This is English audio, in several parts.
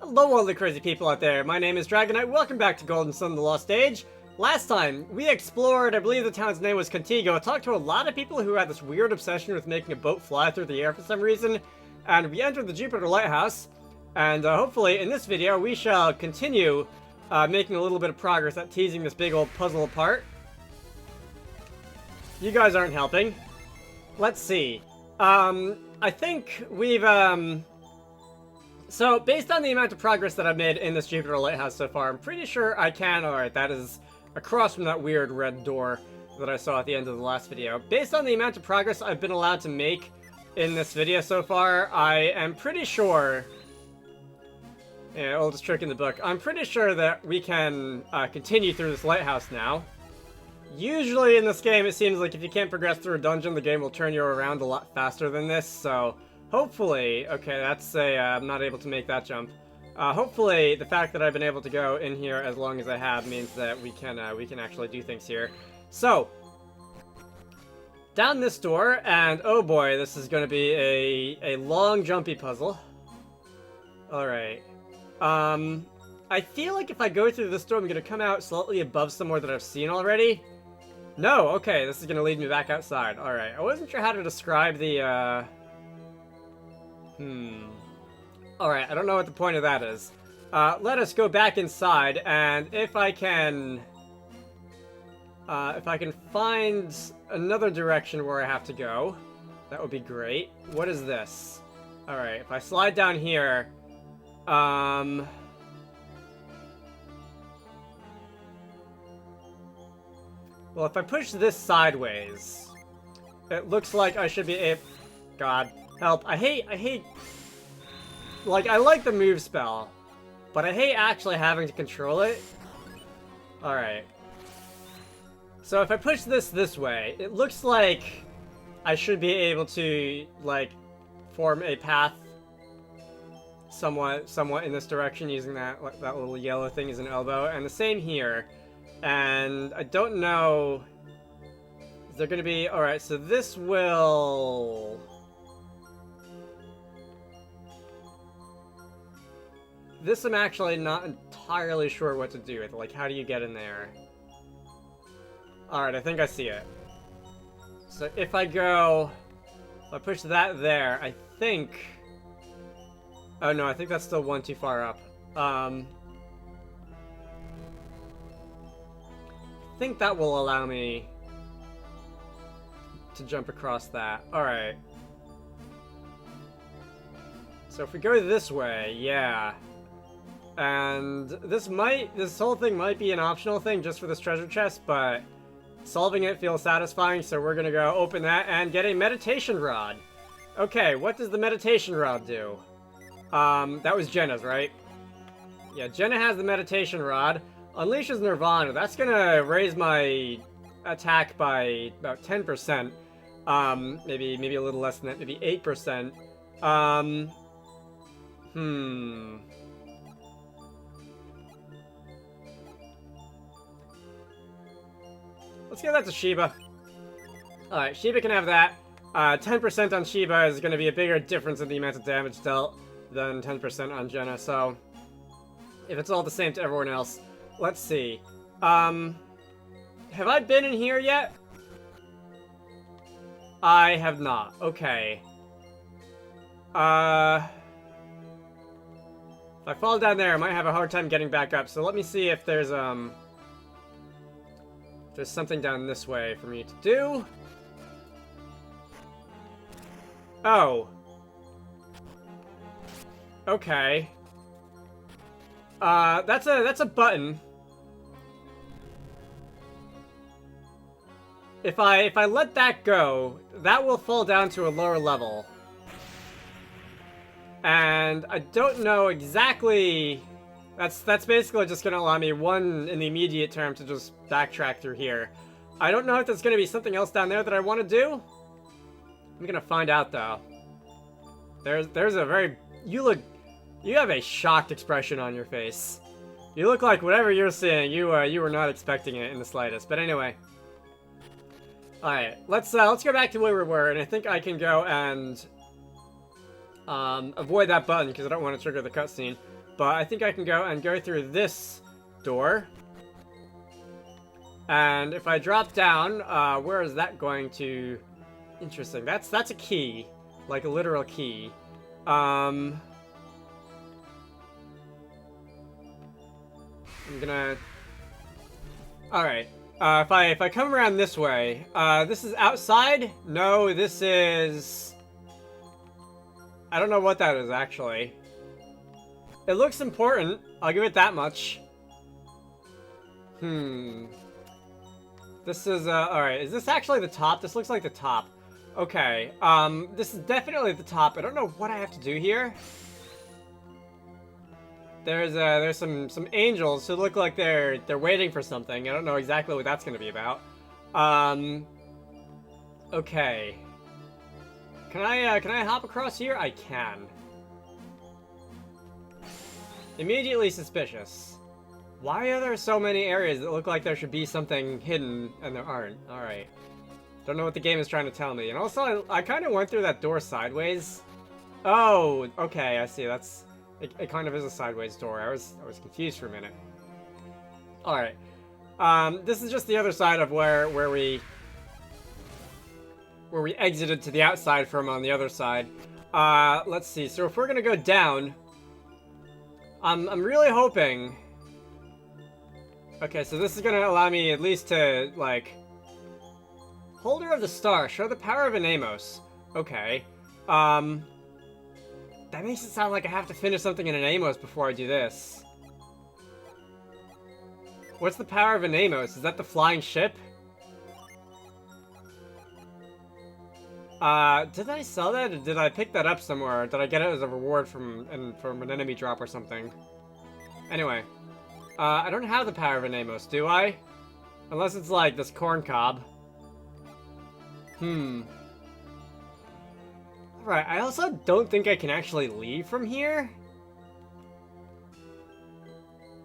Hello all the crazy people out there, my name is Dragonite, welcome back to Golden Sun the Lost Age. Last time, we explored, I believe the town's name was Contigo, talked to a lot of people who had this weird obsession with making a boat fly through the air for some reason, and we entered the Jupiter Lighthouse, and hopefully in this video we shall continue making a little bit of progress at teasing this big old puzzle apart. You guys aren't helping. Let's see. I think we've, so, based on the amount of progress that I've made in this Jupiter Lighthouse so far, I'm pretty sure I can... Alright, that is across from that weird red door that I saw at the end of the last video. Based on the amount of progress I've been allowed to make in this video so far, I am pretty sure... Yeah, oldest trick in the book. I'm pretty sure that we can continue through this lighthouse now. Usually in this game, it seems like if you can't progress through a dungeon, the game will turn you around a lot faster than this, so... Hopefully, okay, that's I'm not able to make that jump. Hopefully, the fact that I've been able to go in here as long as I have means that we can actually do things here. So, down this door, and oh boy, this is going to be a long, jumpy puzzle. Alright. I feel like if I go through this door, I'm going to come out slightly above somewhere that I've seen already. No, okay, this is going to lead me back outside. Alright, I wasn't sure how to describe the, Alright, I don't know what the point of that is. Let us go back inside, and if I can find another direction where I have to go, that would be great. What is this? Alright, if I slide down here, well, if I push this sideways, it looks like I should be able... God. Help. I hate... Like, I like the move spell, but I hate actually having to control it. Alright. So if I push this way, it looks like I should be able to, like, form a path somewhat in this direction using that little yellow thing as an elbow. And the same here. And I don't know... Is there gonna be... Alright, so this will... This I'm actually not entirely sure what to do with. Like, how do you get in there? Alright, I think I see it. So if I go... If I push that there, I think... Oh no, I think that's still one too far up. I think that will allow me to jump across that. Alright. So if we go this way, yeah. And this whole thing might be an optional thing just for this treasure chest, but solving it feels satisfying, so we're gonna go open that and get a meditation rod. Okay, what does the meditation rod do? That was Jenna's, right? Yeah, Jenna has the meditation rod. Unleashes Nirvana. That's gonna raise my attack by about 10%. Maybe a little less than that, maybe 8%. Let's give that to Sheba. Alright, Sheba can have that. 10% on Sheba is going to be a bigger difference in the amount of damage dealt than 10% on Jenna, so... If it's all the same to everyone else. Let's see. Have I been in here yet? I have not. Okay. If I fall down there, I might have a hard time getting back up, so let me see if there's something down this way for me to do. Oh. Okay. That's a button. If I let that go, that will fall down to a lower level. And I don't know exactly... That's basically just going to allow me one, in the immediate term, to just backtrack through here. I don't know if there's going to be something else down there that I want to do. I'm going to find out, though. There's a very... You have a shocked expression on your face. You look like whatever you're seeing, you were not expecting it in the slightest. But anyway. Alright, let's go back to where we were, and I think I can go and avoid that button because I don't want to trigger the cutscene. But I think I can go through this door. And if I drop down, where is that going to... Interesting. That's a key. Like a literal key. I'm gonna... Alright. If I come around this way, this is outside? No, this is... I don't know what that is, actually. It looks important. I'll give it that much. This is, alright. Is this actually the top? This looks like the top. Okay, this is definitely the top. I don't know what I have to do here. There's some angels who look like they're waiting for something. I don't know exactly what that's gonna be about. Okay. Can I hop across here? I can. Immediately suspicious. Why are there so many areas that look like there should be something hidden and there aren't? Alright. Don't know what the game is trying to tell me. And also, I kind of went through that door sideways. Oh, okay, I see. That's... It kind of is a sideways door. I was confused for a minute. Alright. This is just the other side of where we exited to the outside from on the other side. Let's see. So if we're gonna go down... I'm really hoping... Okay, so this is gonna allow me at least to, like... Holder of the Star. Show the power of an Amos. Okay. That makes it sound like I have to finish something in an Amos before I do this. What's the power of an Amos? Is that the flying ship? Did I sell that, or did I pick that up somewhere? Or did I get it as a reward from an enemy drop or something? Anyway. I don't have the power of an Amos, do I? Unless it's like this corn cob. Alright, I also don't think I can actually leave from here.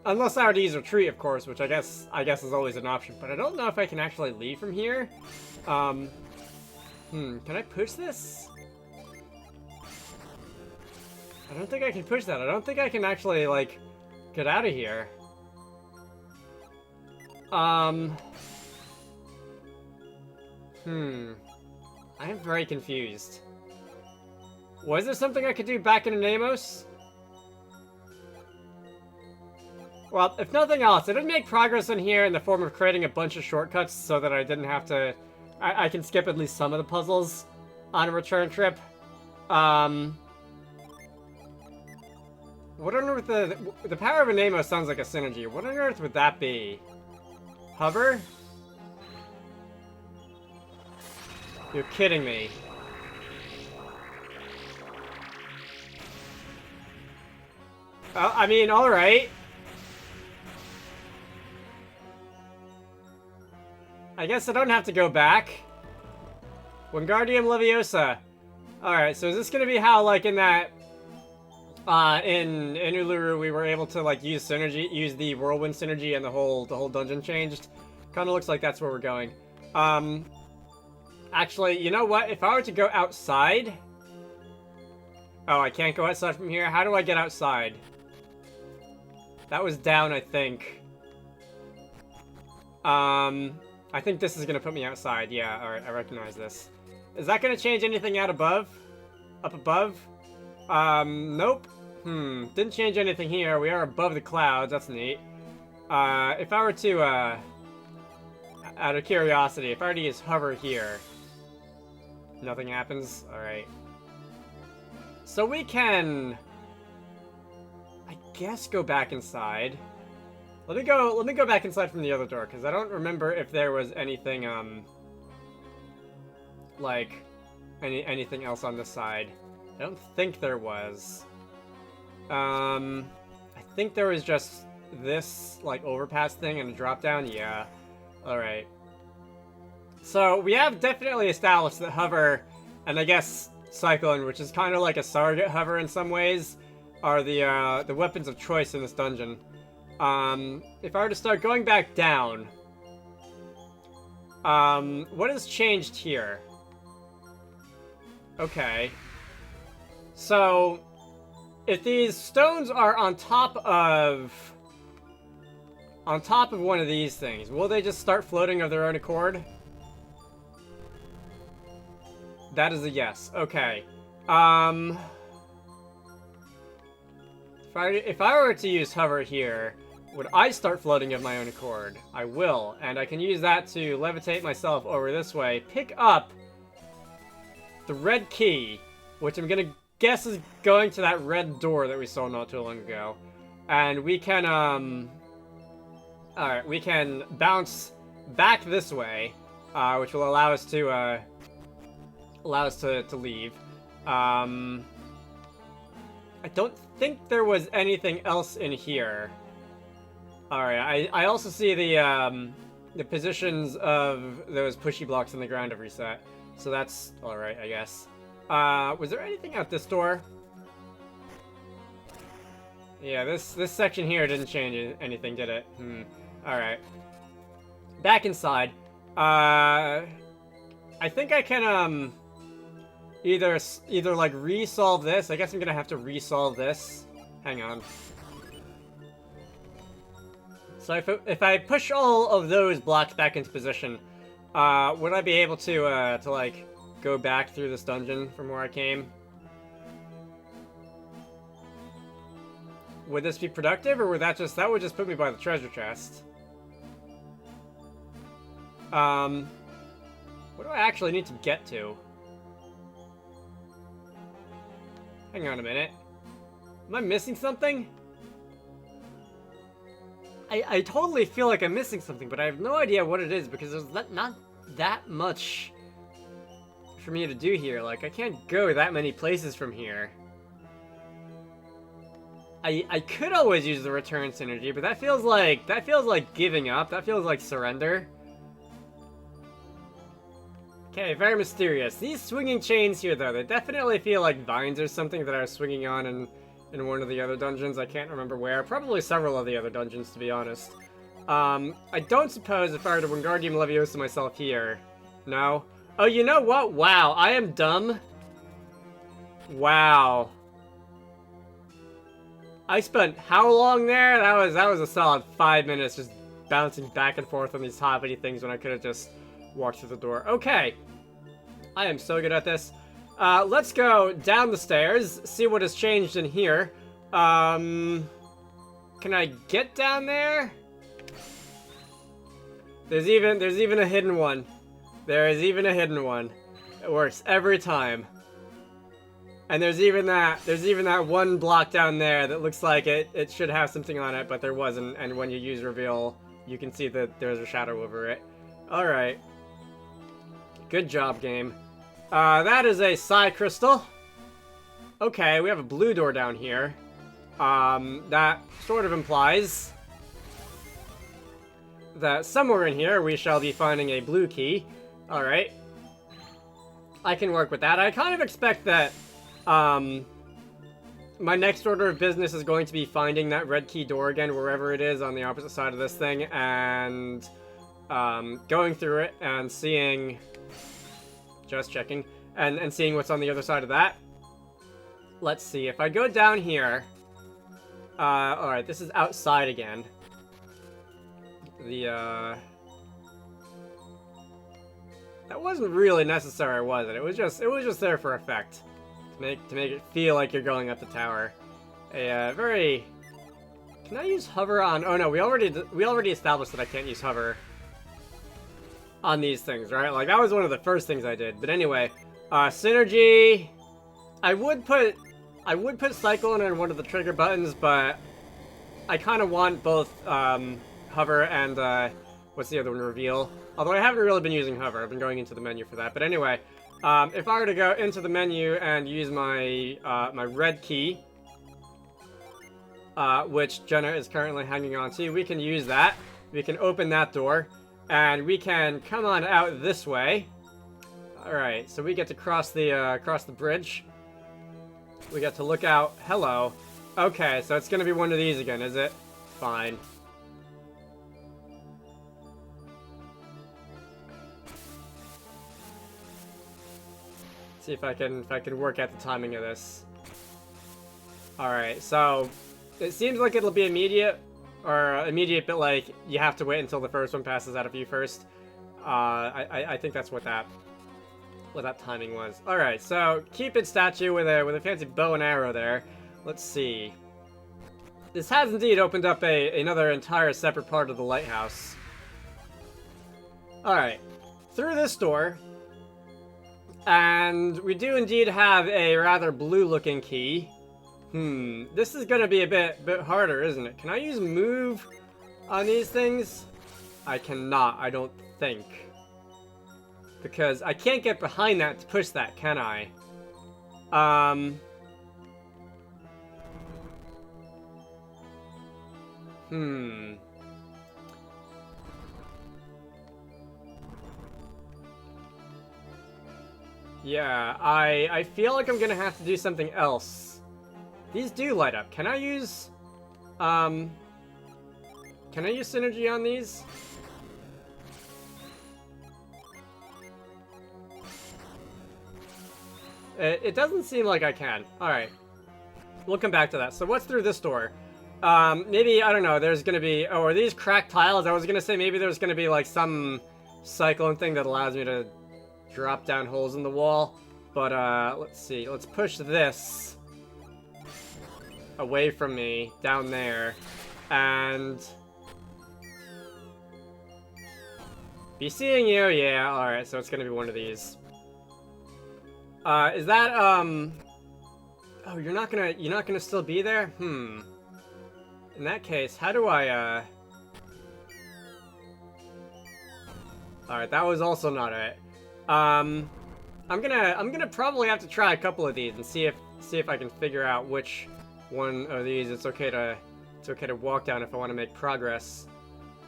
Unless I were to use retreat, of course, which I guess is always an option. But I don't know if I can actually leave from here. Can I push this? I don't think I can push that. I don't think I can actually, like, get out of here. I am very confused. Was there something I could do back in an Amos? Well, if nothing else, I did make progress in here in the form of creating a bunch of shortcuts so that I didn't have to... I can skip at least some of the puzzles on a return trip. What on earth... The power of an Amos sounds like a synergy. What on earth would that be? Hover? You're kidding me. I mean, alright. I guess I don't have to go back. Wingardium Leviosa. Alright, so is this gonna be how, like, in that... in Uluru, we were able to, like, use the whirlwind synergy, and the whole dungeon changed? Kinda looks like that's where we're going. Actually, you know what? If I were to go outside... Oh, I can't go outside from here? How do I get outside? That was down, I think. I think this is gonna put me outside. Yeah, alright, I recognize this. Is that gonna change anything out above? Up above? Nope. Didn't change anything here. We are above the clouds. That's neat. If I were to, out of curiosity, if I were to use hover here, nothing happens? Alright. So we can... I guess go back inside. Let me go back inside from the other door, because I don't remember if there was anything, like, anything else on this side. I don't think there was. I think there was just this, like, overpass thing and a drop down. Yeah. Alright. So, we have definitely established that hover, and I guess cyclone, which is kind of like a surrogate hover in some ways, are the weapons of choice in this dungeon. If I were to start going back down, what has changed here? Okay. So, if these stones are on top of one of these things, will they just start floating of their own accord? That is a yes. Okay. If I were to use hover here, would I start floating of my own accord? I will, and I can use that to levitate myself over this way, pick up the red key, which I'm gonna guess is going to that red door that we saw not too long ago. And we can, alright, we can bounce back this way, which will allow us to, leave. I don't think there was anything else in here. Alright, I also see the positions of those pushy blocks in the ground have reset. So that's alright, I guess. Was there anything out this door? Yeah, this section here didn't change anything, did it? Alright. Back inside. I think I can, either like resolve this. I guess I'm gonna have to resolve this. Hang on. So if I push all of those blocks back into position, would I be able to like go back through this dungeon from where I came? Would this be productive, or would that would just put me by the treasure chest? What do I actually need to get to? Hang on a minute. Am I missing something? I totally feel like I'm missing something, but I have no idea what it is, because there's not that much for me to do here. Like, I can't go that many places from here. I could always use the return synergy, but that feels like giving up. That feels like surrender. Okay, very mysterious. These swinging chains here, though, they definitely feel like vines or something that I was swinging on in one of the other dungeons. I can't remember where. Probably several of the other dungeons, to be honest. I don't suppose if I were to Wingardium Leviosa myself here. No? Oh, you know what? Wow, I am dumb. Wow. I spent how long there? That was a solid 5 minutes just bouncing back and forth on these hoppity things when I could have just walked through the door. Okay. I am so good at this. Let's go down the stairs, see what has changed in here. Can I get down there? There's even a hidden one. There is even a hidden one. It works every time. And there's even that one block down there that looks like it should have something on it, but there wasn't, and when you use reveal, you can see that there's a shadow over it. Alright. Good job, game. That is a Psi Crystal. Okay, we have a blue door down here. That sort of implies that somewhere in here we shall be finding a blue key. Alright. I can work with that. I kind of expect that, my next order of business is going to be finding that red key door again, wherever it is on the opposite side of this thing, and, going through it and seeing... Just checking. And seeing what's on the other side of that. Let's see. If I go down here... alright, this is outside again. That wasn't really necessary, was it? It was just there for effect. To make it feel like you're going up the tower. Very... Can I use hover on... Oh no, we already established that I can't use hover on these things, right? Like, that was one of the first things I did. But anyway, synergy... I would put Cyclone on one of the trigger buttons, but I kind of want both hover and, what's the other one, reveal. Although I haven't really been using hover, I've been going into the menu for that. But anyway, if I were to go into the menu and use my, my red key, which Jenna is currently hanging on to, we can use that. We can open that door. And we can come on out this way. Alright, so we get to cross the bridge. We get to look out. Hello. Okay, so it's gonna be one of these again, is it? Fine. See if I can work out the timing of this. Alright, so it seems like it'll be immediate, or immediate, but like you have to wait until the first one passes out of you first. I think that's what that timing was. Alright, so Cupid statue with a fancy bow and arrow there. Let's see. This has indeed opened up another entire separate part of the lighthouse. Alright, through this door, and we do indeed have a rather blue-looking key. This is gonna be a bit harder, isn't it? Can I use move on these things? I cannot, I don't think. Because I can't get behind that to push that, can I? Yeah, I feel like I'm gonna have to do something else. These do light up. Can I use synergy on these? It doesn't seem like I can. Alright. We'll come back to that. So what's through this door? Maybe, I don't know, there's gonna be... Oh, are these cracked tiles? I was gonna say maybe there's gonna be, like, some cyclone thing that allows me to drop down holes in the wall. But, let's see. Let's push this away from me, down there. And... be seeing you? Yeah, alright, so it's gonna be one of these. Is that, oh, you're not gonna still be there? In that case, how do I, Alright, that was also not it. I'm gonna probably have to try a couple of these and see if I can figure out which one of these it's okay to walk down if I want to make progress.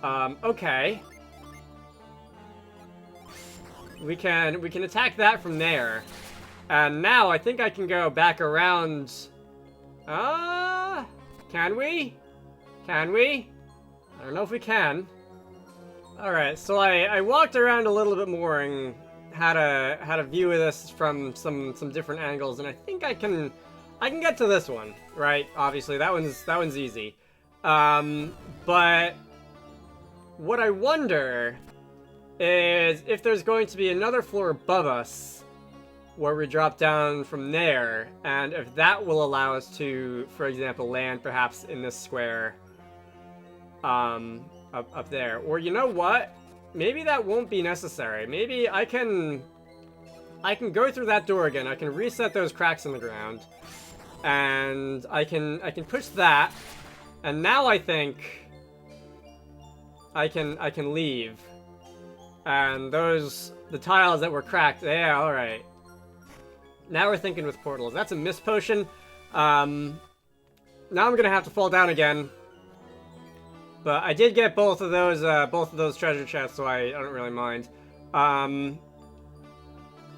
Okay. We can attack that from there. And now I think I can go back around. Can we? Can we? I don't know if we can. Alright, so I walked around a little bit more and had a view of this from some different angles, and I think I can get to this one, right? Obviously, that one's easy. But what I wonder is if there's going to be another floor above us where we drop down from there, and if that will allow us to, for example, land perhaps in this square up there. Or you know what? Maybe that won't be necessary. Maybe I can go through that door again. I can reset those cracks in the ground, and I can push that, and now I think I can leave. And the tiles that were cracked, yeah, alright. Now we're thinking with portals. That's a mist potion. Now I'm gonna have to fall down again. But I did get both of those treasure chests, so I don't really mind.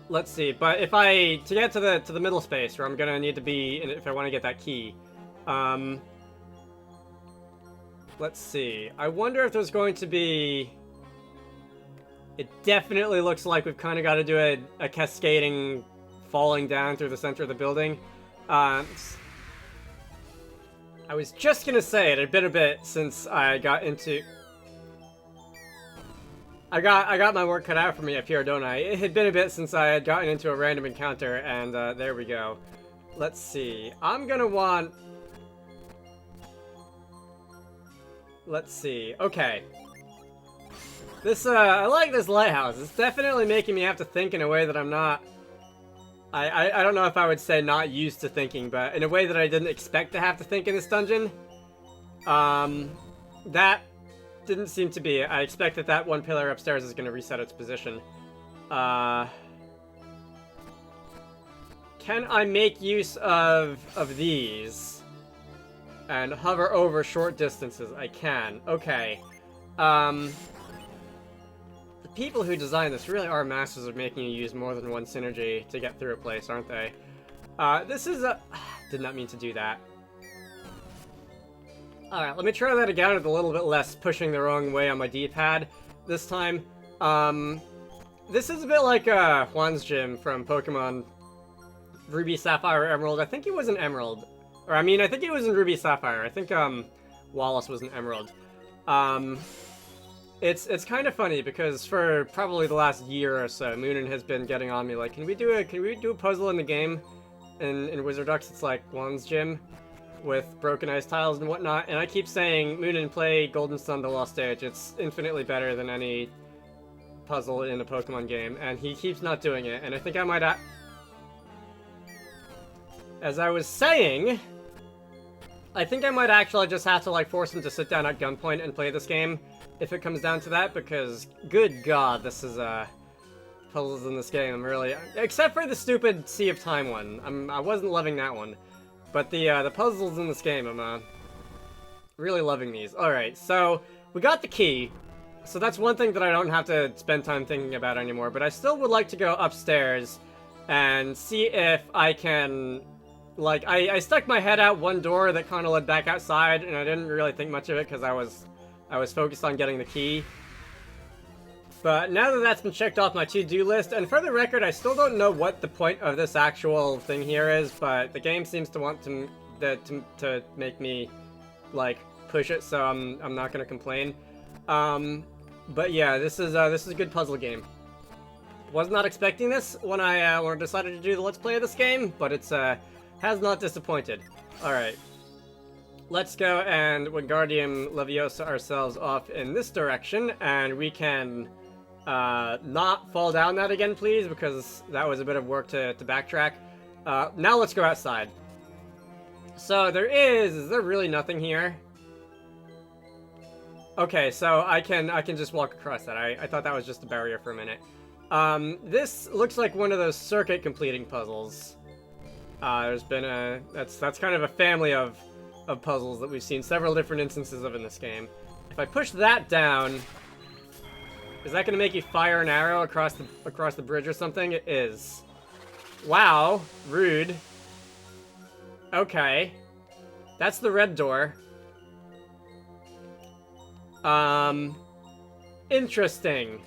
Let's see. But to get to the middle space where I'm gonna need to be if I want to get that key. Let's see. I wonder if there's going to be... It definitely looks like we've kind of got to do a cascading falling down through the center of the building. I was just gonna say it had been a bit since I got into... I got my work cut out for me up here, don't I? It had been a bit since I had gotten into a random encounter, and there we go. Let's see. I'm gonna want... Let's see. Okay. This, I like this lighthouse. It's definitely making me have to think in a way that I'm not... I don't know if I would say not used to thinking, but in a way that I didn't expect to have to think in this dungeon. That didn't seem to be. I expect that one pillar upstairs is going to reset its position. Can I make use of these? And hover over short distances? I can. Okay. People who designed this really are masters of making you use more than one synergy to get through a place, aren't they? This is a... Did not mean to do that. Alright, let me try that again with a little bit less pushing the wrong way on my D-pad this time. This is a bit like Juan's Gym from Pokemon Ruby, Sapphire, Emerald. I think he was an Emerald. Or, I mean, I think he was in Ruby Sapphire. I think, Wallace was an Emerald. It's kind of funny because for probably the last year or so, Moonin has been getting on me like, can we do a puzzle in the game? In Wizarducks, it's like Juan's Gym with broken ice tiles and whatnot, and I keep saying, Moonin, play Golden Sun The Lost Stage. It's infinitely better than any puzzle in a Pokemon game, and he keeps not doing it, and I think I might as I was saying, I think I might actually just have to, like, force him to sit down at gunpoint and play this game, if it comes down to that, because, good god, this is, puzzles in this game, I'm really, except for the stupid Sea of Time one, I wasn't loving that one, but the puzzles in this game, I'm, really loving these. Alright, so, we got the key, so that's one thing that I don't have to spend time thinking about anymore, but I still would like to go upstairs and see if I can, like, I stuck my head out one door that kind of led back outside, and I didn't really think much of it because I was focused on getting the key. But now that that's been checked off my to-do list, and for the record, I still don't know what the point of this actual thing here is, but the game seems to want to make me, like, push it, so I'm not gonna complain. But yeah, this is a good puzzle game. Was not expecting this when I decided to do the Let's Play of this game, but it's has not disappointed. Alright. Let's go and Wingardium Leviosa ourselves off in this direction, and we can not fall down that again, please, because that was a bit of work to backtrack. Now let's go outside. So is there really nothing here? Okay, so I can just walk across that. I thought that was just a barrier for a minute. This looks like one of those circuit completing puzzles. There's been that's kind of a family of puzzles that we've seen several different instances of in this game. If I push that down, is that gonna make you fire an arrow across the bridge or something? It is. Wow, rude. Okay. That's the red door. Interesting.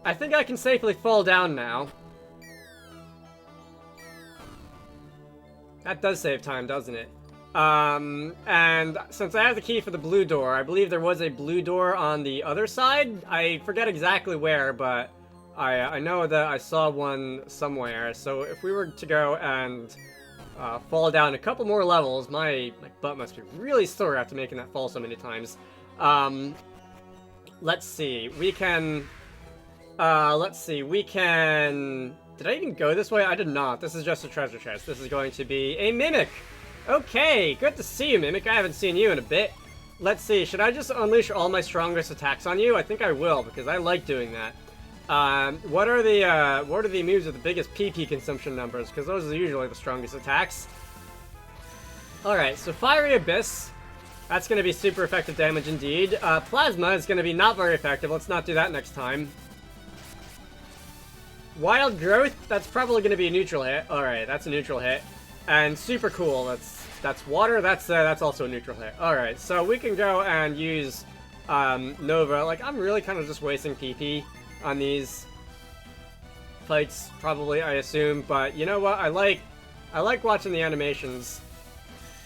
I think I can safely fall down now. That does save time, doesn't it? And since I have the key for the blue door, I believe there was a blue door on the other side. I forget exactly where, but I know that I saw one somewhere. So if we were to go and fall down a couple more levels, my butt must be really sore after making that fall so many times. Let's see. We can... Did I even go this way? I did not. This is just a treasure chest. This is going to be a Mimic. Okay, good to see you, Mimic. I haven't seen you in a bit. Let's see. Should I just unleash all my strongest attacks on you? I think I will, because I like doing that. What are the moves with the biggest PP consumption numbers? Because those are usually the strongest attacks. Alright, so Fiery Abyss. That's going to be super effective damage indeed. Plasma is going to be not very effective. Let's not do that next time. Wild Growth, that's probably going to be a neutral hit. Alright, that's a neutral hit. And Super Cool, that's water, that's also a neutral hit. Alright, so we can go and use Nova. Like, I'm really kind of just wasting PP on these fights, probably, I assume. But you know what? I like watching the animations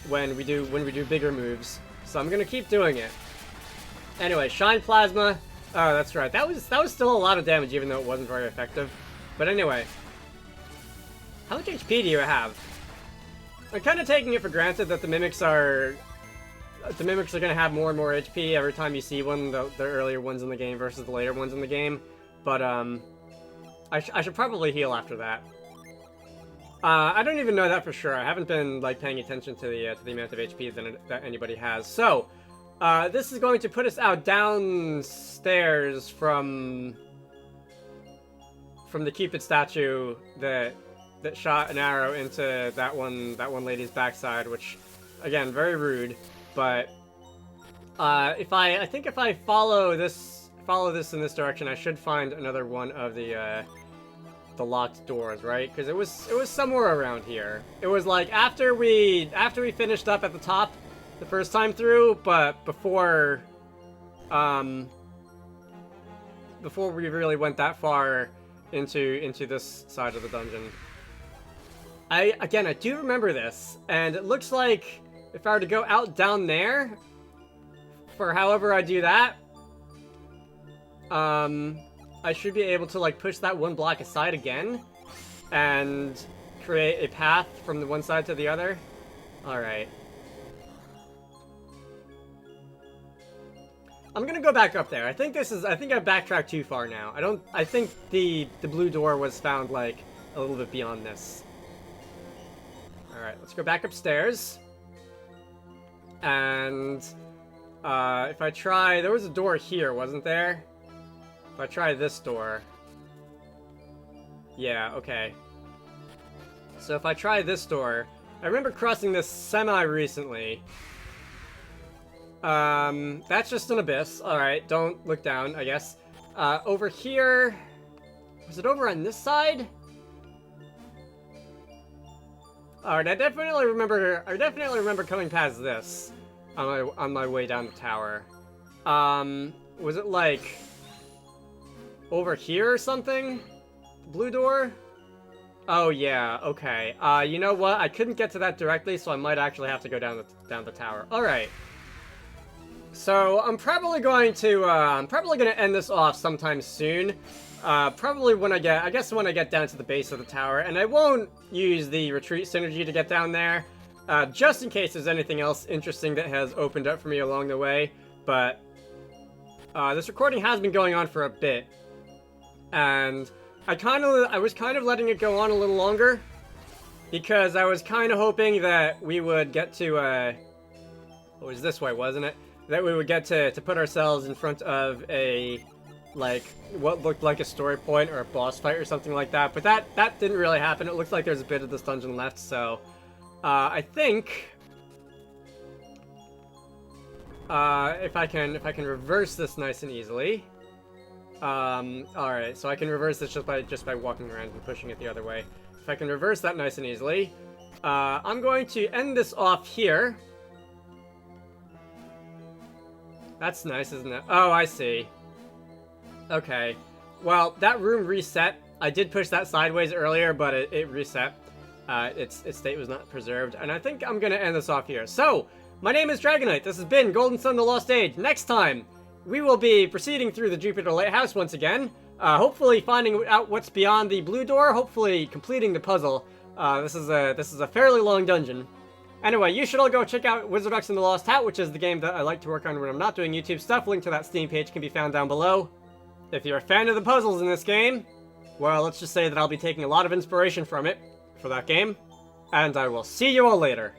when we do bigger moves. So I'm going to keep doing it. Anyway, Shine Plasma. Oh, that's right. That was still a lot of damage, even though it wasn't very effective. But anyway, how much HP do you have? I'm kind of taking it for granted that the mimics are going to have more and more HP every time you see one, the earlier ones in the game versus the later ones in the game. But I should probably heal after that. I don't even know that for sure. I haven't been like paying attention to the amount of HP that anybody has. So this is going to put us out downstairs from the Cupid statue that shot an arrow into that one lady's backside, which again, very rude. But I think if I follow this in this direction, I should find another one of the locked doors, right? Because it was somewhere around here. It was like after we finished up at the top the first time through, but before we really went that far into this side of the dungeon. Again, I do remember this, and it looks like if I were to go out down there, for however I do that, I should be able to, like, push that one block aside again, and create a path from the one side to the other. Alright. I'm gonna go back up there. I think I backtracked too far now. I think the blue door was found, like, a little bit beyond this. Alright, let's go back upstairs. And, if I try... There was a door here, wasn't there? If I try this door... Yeah, okay. So if I try this door... I remember crossing this semi-recently. That's just an abyss. Alright, don't look down, I guess. Over here... Was it over on this side? Alright, I definitely remember coming past this on my way down the tower. Was it like over here or something? Blue door? Oh yeah, okay. You know what? I couldn't get to that directly, so I might actually have to go down the tower. Alright. So I'm probably going to end this off sometime soon. Probably when I get down to the base of the tower, and I won't use the retreat synergy to get down there, just in case there's anything else interesting that has opened up for me along the way, but this recording has been going on for a bit, and I was kind of letting it go on a little longer, because I was kind of hoping that we would get to, it was this way, wasn't it? That we would get to put ourselves in front of a, like, what looked like a story point or a boss fight or something like that, but that didn't really happen. It looks like there's a bit of this dungeon left, so I think if I can reverse this nice and easily. Alright, so I can reverse this just by walking around and pushing it the other way. If I can reverse that nice and easily, I'm going to end this off here. That's nice, isn't it? Oh, I see. Okay. Well, that room reset. I did push that sideways earlier, but it reset. Its state was not preserved. And I think I'm going to end this off here. So, my name is Dragonite. This has been Golden Sun: The Lost Age. Next time, we will be proceeding through the Jupiter Lighthouse once again. Hopefully finding out what's beyond the blue door. Hopefully completing the puzzle. This is a fairly long dungeon. Anyway, you should all go check out Wizarducks and the Lost Hat, which is the game that I like to work on when I'm not doing YouTube stuff. Link to that Steam page can be found down below. If you're a fan of the puzzles in this game, well, let's just say that I'll be taking a lot of inspiration from it for that game. And I will see you all later.